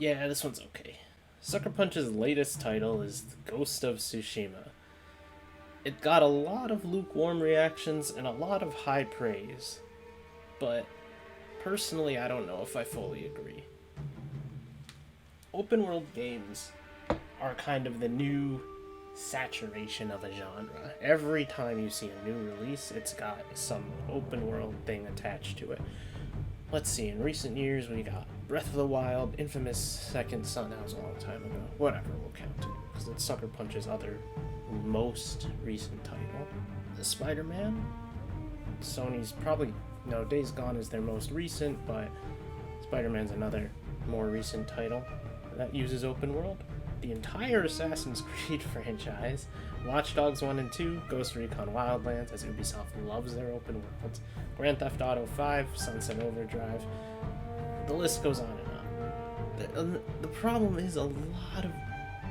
Yeah, this one's okay. Sucker Punch's latest title is The Ghost of Tsushima. It got a lot of lukewarm reactions and a lot of high praise, but personally, I don't know if I fully agree. Open world games are kind of the new saturation of a genre. Every time you see a new release, it's got some open world thing attached to it. Let's see, in recent years we got Breath of the Wild, Infamous Second Son, that was a long time ago. Whatever, we'll count it, because it's Sucker Punch's other most recent title. The Spider-Man, Sony's probably, no, Days Gone is their most recent, but Spider-Man's another more recent title that uses open world. The entire Assassin's Creed franchise, Watch Dogs 1 and 2, Ghost Recon Wildlands, as Ubisoft loves their open worlds, Grand Theft Auto 5, Sunset Overdrive, the list goes on and on. The problem is a lot of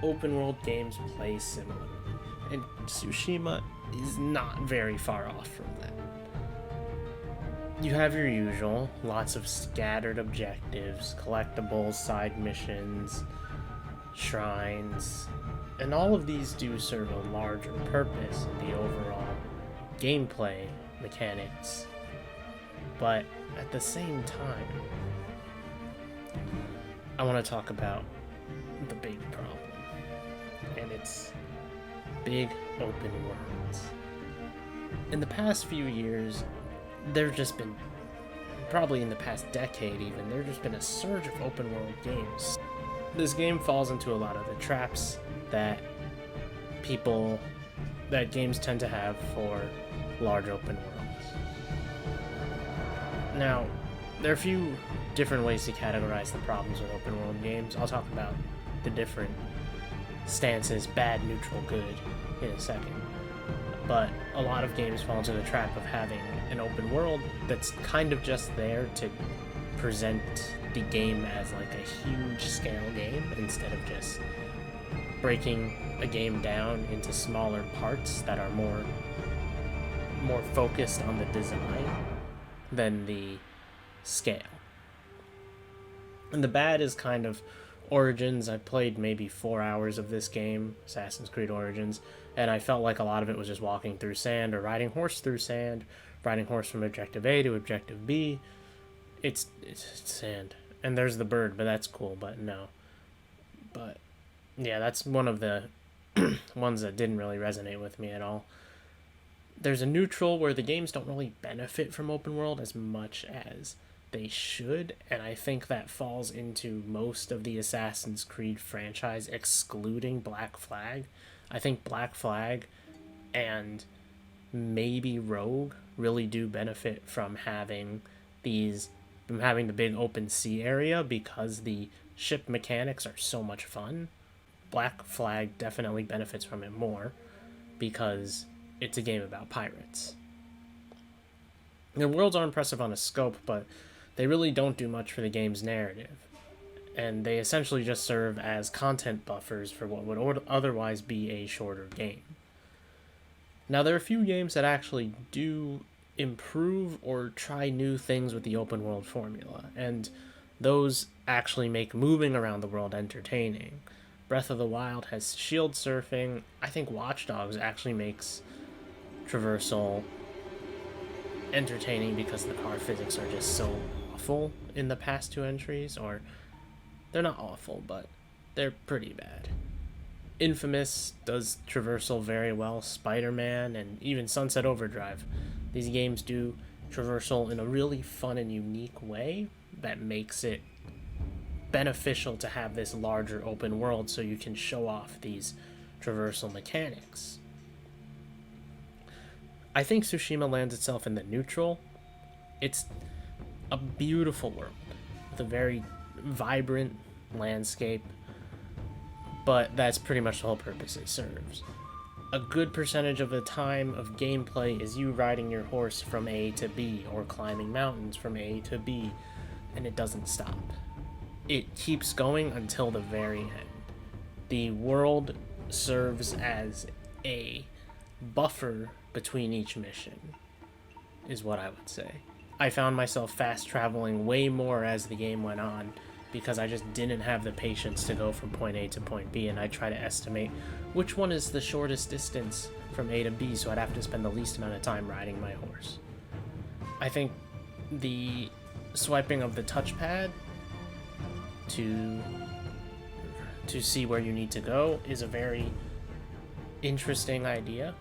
open world games play similarly, and Tsushima is not very far off from that. You have your usual, lots of scattered objectives, collectibles, side missions, shrines, and all of these do serve a larger purpose in the overall gameplay mechanics. But at the same time, I want to talk about the big problem, and it's big open worlds. In the past few years, there's just been, probably in the past decade even, there's just been a surge of open world games. This game falls into a lot of the traps that games tend to have for large open worlds. Now, there are a few different ways to categorize the problems with open world games. I'll talk about the different stances, bad, neutral, good, in a second. But a lot of games fall into the trap of having an open world that's kind of just there to present the game as like a huge scale game instead of just breaking a game down into smaller parts that are more focused on the design than the scale. And the bad is kind of Origins. I played maybe 4 hours of this game, Assassin's Creed Origins, and I felt like a lot of it was just walking through sand or riding horse through sand, riding horse from objective A to objective B. It's sand. And there's the bird, but that's cool, but no. But yeah, that's one of the ones that didn't really resonate with me at all. There's a neutral where the games don't really benefit from open world as much as they should, and I think that falls into most of the Assassin's Creed franchise, excluding Black Flag. I think Black Flag and maybe Rogue really do benefit from having the big open sea area because the ship mechanics are so much fun. Black Flag definitely benefits from it more because it's a game about pirates. Their worlds are impressive on a scope, but they really don't do much for the game's narrative, and they essentially just serve as content buffers for what would otherwise be a shorter game. Now, there are a few games that actually do improve or try new things with the open world formula, and those actually make moving around the world entertaining. Breath of the Wild has shield surfing. I think Watch Dogs actually makes traversal entertaining because the car physics are just so awful in the past two entries, or they're not awful, but they're pretty bad. Infamous does traversal very well, Spider-Man, and even Sunset Overdrive. These games do traversal in a really fun and unique way that makes it beneficial to have this larger open world so you can show off these traversal mechanics. I think Tsushima lands itself in the neutral. It's a beautiful world with a very vibrant landscape, but that's pretty much the whole purpose it serves. A good percentage of the time of gameplay is you riding your horse from A to B or climbing mountains from A to B, and it doesn't stop. It keeps going until the very end. The world serves as a buffer between each mission, is what I would say. I found myself fast traveling way more as the game went on, because I just didn't have the patience to go from point A to point B, and I try to estimate which one is the shortest distance from A to B, so I'd have to spend the least amount of time riding my horse. I think the swiping of the touchpad to see where you need to go is a very interesting idea.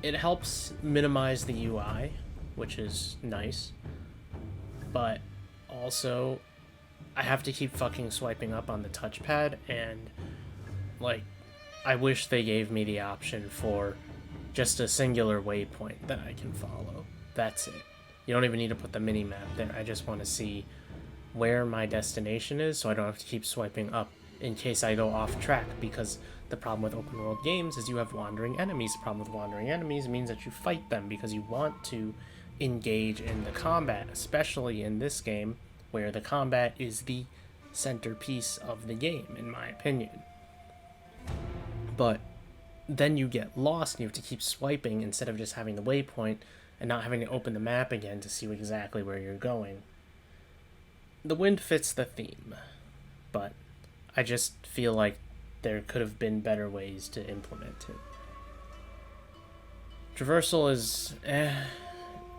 It helps minimize the UI, which is nice, but also I have to keep fucking swiping up on the touchpad, and like I wish they gave me the option for just a singular waypoint that I can follow. That's it. You don't even need to put the mini map there. I just want to see where my destination is, so I don't have to keep swiping up in case I go off track, because the problem with open world games is you have wandering enemies. The problem with wandering enemies means that you fight them because you want to engage in the combat, especially in this game where the combat is the centerpiece of the game, in my opinion. But then you get lost and you have to keep swiping instead of just having the waypoint and not having to open the map again to see exactly where you're going. The wind fits the theme, but I just feel like there could have been better ways to implement it. Traversal is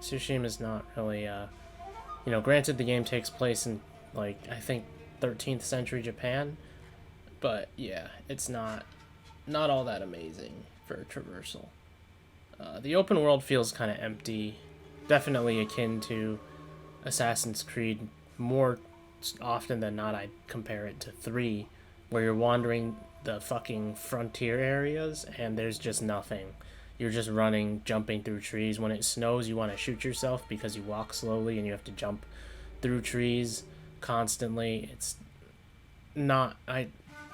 Tsushima is not really granted the game takes place in like I think 13th century Japan, but yeah, it's not all that amazing for traversal. The open world feels kind of empty, definitely akin to Assassin's Creed. More often than not, I'd compare it to 3, where you're wandering the fucking frontier areas and there's just nothing. You're just running, jumping through trees. When it snows, you want to shoot yourself because you walk slowly and you have to jump through trees constantly. It's not...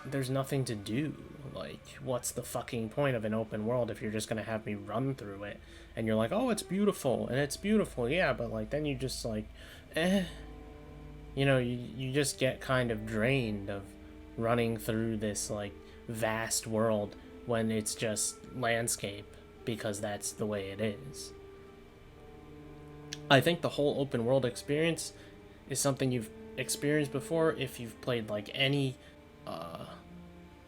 There's nothing to do. Like, what's the fucking point of an open world if you're just going to have me run through it? And you're like, oh, it's beautiful. And it's beautiful, yeah, but like then you just like, you just get kind of drained of running through this like vast world when it's just landscape, because that's the way it is. I think the whole open world experience is something you've experienced before if you've played like any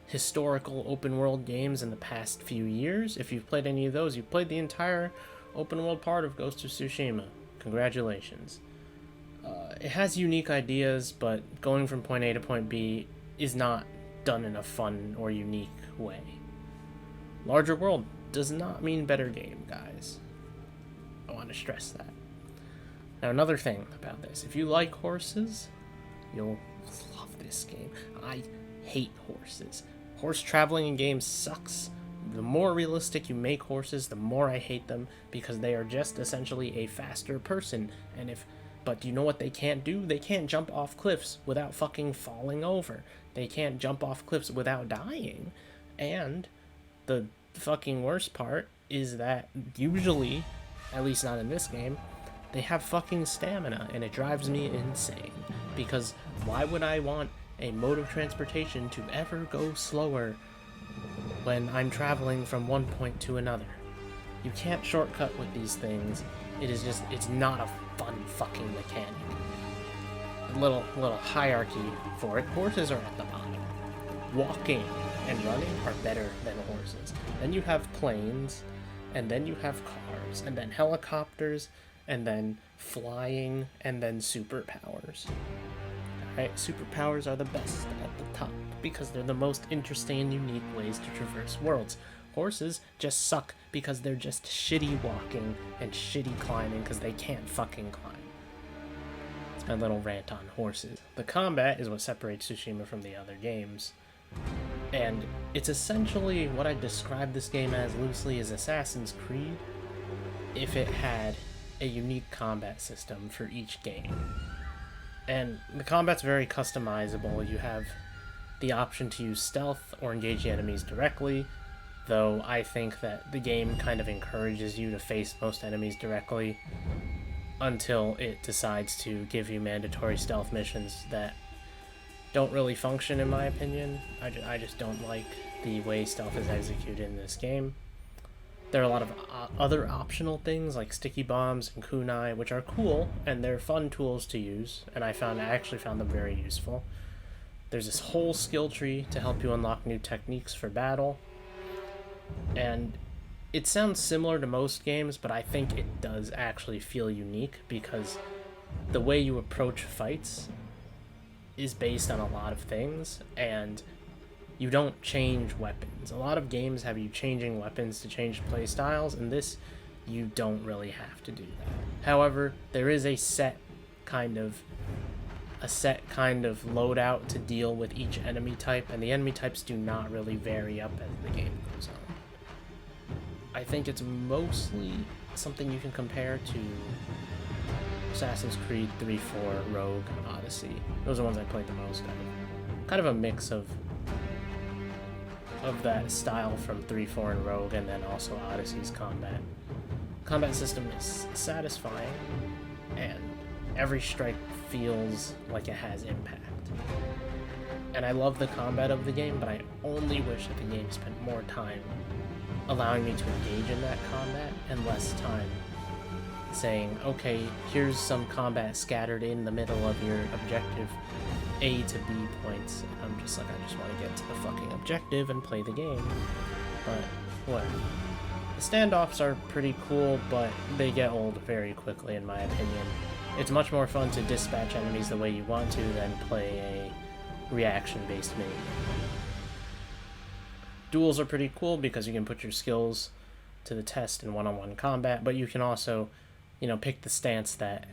historical open world games in the past few years. If you've played any of those, you've played the entire open world part of Ghost of Tsushima. Congratulations. It has unique ideas, but going from point A to point B is not done in a fun or unique way. Larger world does not mean better game, guys. I want to stress that. Now, another thing about this, if you like horses, you'll love this game. I hate horses. Horse traveling in games sucks. The more realistic you make horses, the more I hate them, because they are just essentially a faster person. But do you know what they can't do? They can't jump off cliffs without fucking falling over. They can't jump off cliffs without dying. And the fucking worst part is that usually, at least not in this game, they have fucking stamina, and it drives me insane. Because why would I want a mode of transportation to ever go slower when I'm traveling from one point to another? You can't shortcut with these things. It's not a fun fucking mechanic. A little hierarchy for it. Horses are at the bottom. Walking and running are better than horses. Then you have planes, and then you have cars, and then helicopters, and then flying, and then superpowers. Alright, superpowers are the best at the top because they're the most interesting and unique ways to traverse worlds. Horses just suck because they're just shitty walking and shitty climbing because they can't fucking climb. It's my little rant on horses. The combat is what separates Tsushima from the other games. And it's essentially what I describe this game as loosely as Assassin's Creed if it had a unique combat system for each game. And the combat's very customizable. You have the option to use stealth or engage the enemies directly, though I think that the game kind of encourages you to face most enemies directly until it decides to give you mandatory stealth missions that don't really function, in my opinion. I just don't like the way stealth is executed in this game. There are a lot of other optional things like sticky bombs and kunai, which are cool and they're fun tools to use, and I actually found them very useful. There's this whole skill tree to help you unlock new techniques for battle, and it sounds similar to most games, but I think it does actually feel unique because the way you approach fights is based on a lot of things, and you don't change weapons. A lot of games have you changing weapons to change play styles, and this, you don't really have to do that. However, there is a set kind of loadout to deal with each enemy type, and the enemy types do not really vary up as the game goes on. I think it's mostly something you can compare to Assassin's Creed 3, 4, Rogue, Odyssey. Those are the ones I played the most of. Kind of a mix of that style from 3, 4, and Rogue, and then also Odyssey's combat. Combat system is satisfying, and every strike feels like it has impact. And I love the combat of the game, but I only wish that the game spent more time allowing me to engage in that combat and less time saying, okay, here's some combat scattered in the middle of your objective A to B points. And I'm just like, I just want to get to the fucking objective and play the game. But whatever. The standoffs are pretty cool, but they get old very quickly in my opinion. It's much more fun to dispatch enemies the way you want to than play a reaction-based minigame. Duels are pretty cool because you can put your skills to the test in one-on-one combat, but you can also, pick the stance that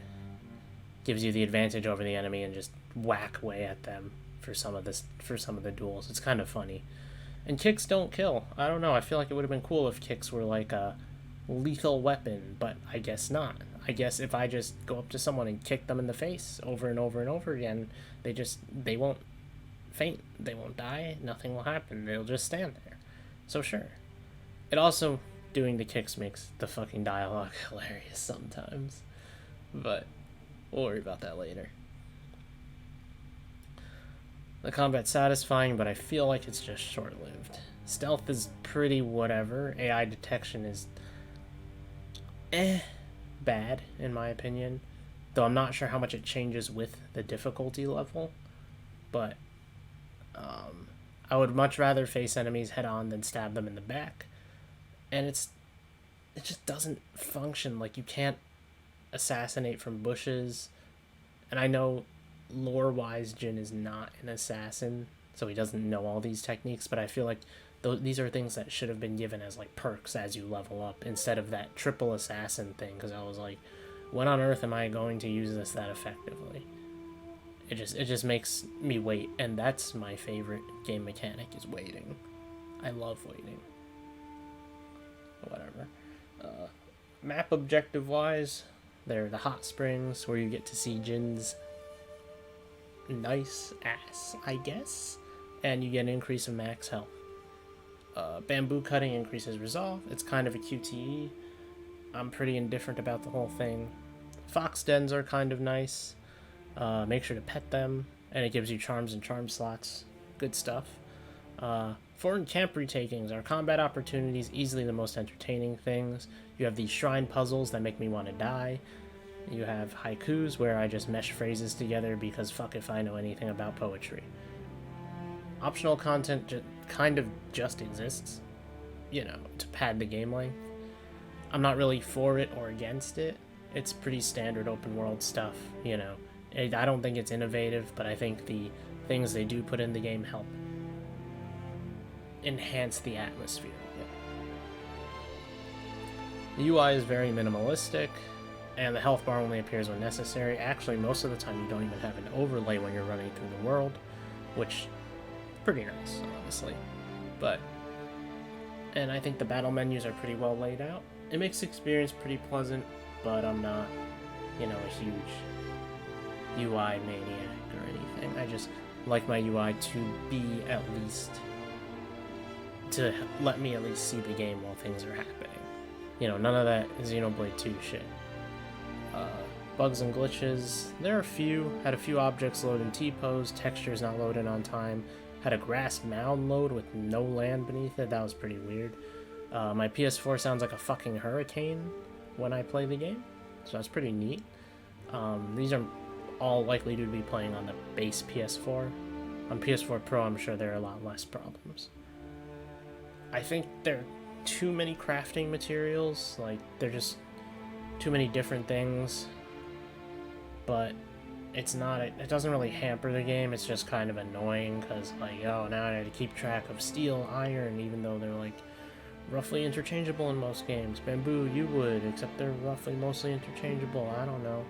gives you the advantage over the enemy and just whack away at them for some of the duels. It's kind of funny. And kicks don't kill. I don't know, I feel like it would have been cool if kicks were like a lethal weapon, but I guess not. I guess if I just go up to someone and kick them in the face over and over and over again, they won't faint, they won't die, nothing will happen, they'll just stand there. So sure. It also, doing the kicks makes the fucking dialogue hilarious sometimes. But we'll worry about that later. The combat's satisfying, but I feel like it's just short-lived. Stealth is pretty whatever. AI detection is bad, in my opinion. Though I'm not sure how much it changes with the difficulty level. But I would much rather face enemies head-on than stab them in the back. And it just doesn't function. Like, you can't assassinate from bushes. And I know lore-wise Jin is not an assassin, so he doesn't know all these techniques, but I feel like these are things that should have been given as like perks as you level up instead of that triple assassin thing, because I was like, when on earth am I going to use this that effectively? It just makes me wait, and that's my favorite game mechanic, is waiting. I love waiting. Whatever. Map objective wise, they're the hot springs where you get to see Jin's nice ass, I guess, and you get an increase of max health. Bamboo cutting increases resolve. It's kind of a QTE. I'm pretty indifferent about the whole thing. Fox dens are kind of nice. Make sure to pet them, and it gives you charms and charm slots. Good stuff. Foreign camp retakings are combat opportunities, easily the most entertaining things. You have these shrine puzzles that make me want to die. You have haikus where I just mesh phrases together because fuck if I know anything about poetry. Optional content kind of just exists, to pad the game length. I'm not really for it or against it. It's pretty standard open world stuff, I don't think it's innovative, but I think the things they do put in the game help enhance the atmosphere of it. The UI is very minimalistic, and the health bar only appears when necessary. Actually, most of the time you don't even have an overlay when you're running through the world, which is pretty nice, honestly. And I think the battle menus are pretty well laid out. It makes the experience pretty pleasant, but I'm not, a huge UI maniac or anything. I just like my UI to be to let me at least see the game while things are happening. None of that Xenoblade 2 shit. Bugs and glitches. There are a few. Had a few objects load in T-pose, textures not loaded on time. Had a grass mound load with no land beneath it. That was pretty weird. My PS4 sounds like a fucking hurricane when I play the game, so that's pretty neat. These are all likely to be playing on the base PS4. On PS4 Pro, I'm sure there are a lot less problems. I think there are too many crafting materials, like, they're just too many different things, but it's not, it doesn't really hamper the game. It's just kind of annoying, because, like, oh, now I have to keep track of steel, iron, even though they're, like, roughly interchangeable in most games. Bamboo, you would, except they're roughly mostly interchangeable. I don't know.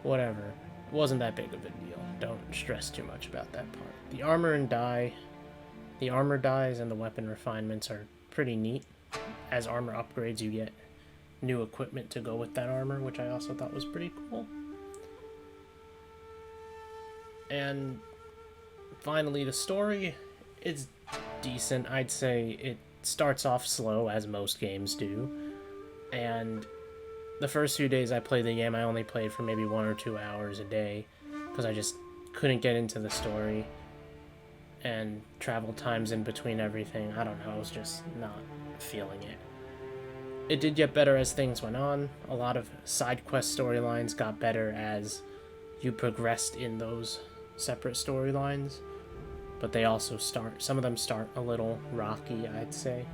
Whatever. It wasn't that big of a deal. Don't stress too much about that part. The armor and the armor dyes and the weapon refinements are pretty neat. As armor upgrades, you get new equipment to go with that armor, which I also thought was pretty cool. And finally, the story is decent. I'd say it starts off slow, as most games do, and the first few days I played the game, I only played for maybe 1 or 2 hours a day, because I just couldn't get into the story, and travel times in between everything, I don't know, I was just not feeling it. It did get better as things went on. A lot of side quest storylines got better as you progressed in those separate storylines, but they also some of them start a little rocky, I'd say.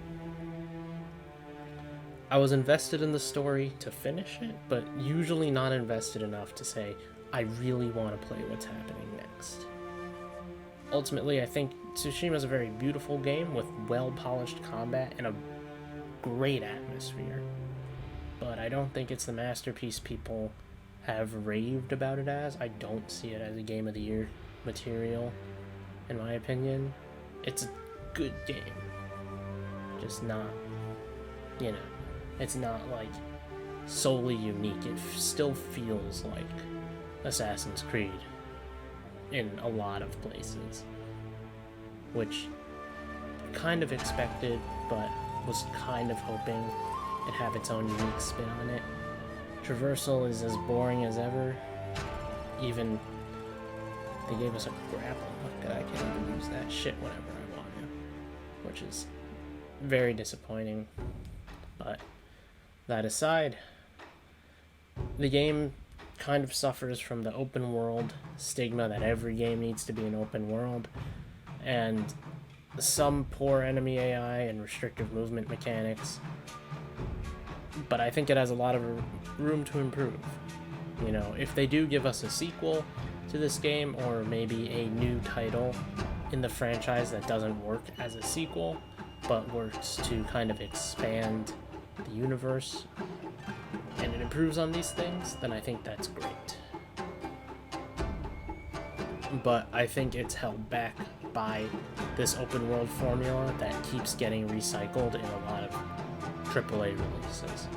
I was invested in the story to finish it, but usually not invested enough to say, I really want to play what's happening next. Ultimately, I think Tsushima is a very beautiful game with well-polished combat and a great atmosphere, but I don't think it's the masterpiece people have raved about it as. I don't see it as a Game of the Year material, in my opinion. It's a good game, just not, you know, it's not, like, solely unique. It still feels like Assassin's Creed in a lot of places, which kind of expected, but was kind of hoping it'd have its own unique spin on it. Traversal is as boring as ever. Even they gave us a grappling hook, I can't even use that shit whenever I want to, which is very disappointing. But that aside, the game kind of suffers from the open world stigma that every game needs to be an open world, and some poor enemy AI and restrictive movement mechanics, but I think it has a lot of room to improve. You know, if they do give us a sequel to this game, or maybe a new title in the franchise that doesn't work as a sequel, but works to kind of expand the universe, and it improves on these things, then I think that's great. But I think it's held back by this open world formula that keeps getting recycled in a lot of AAA releases.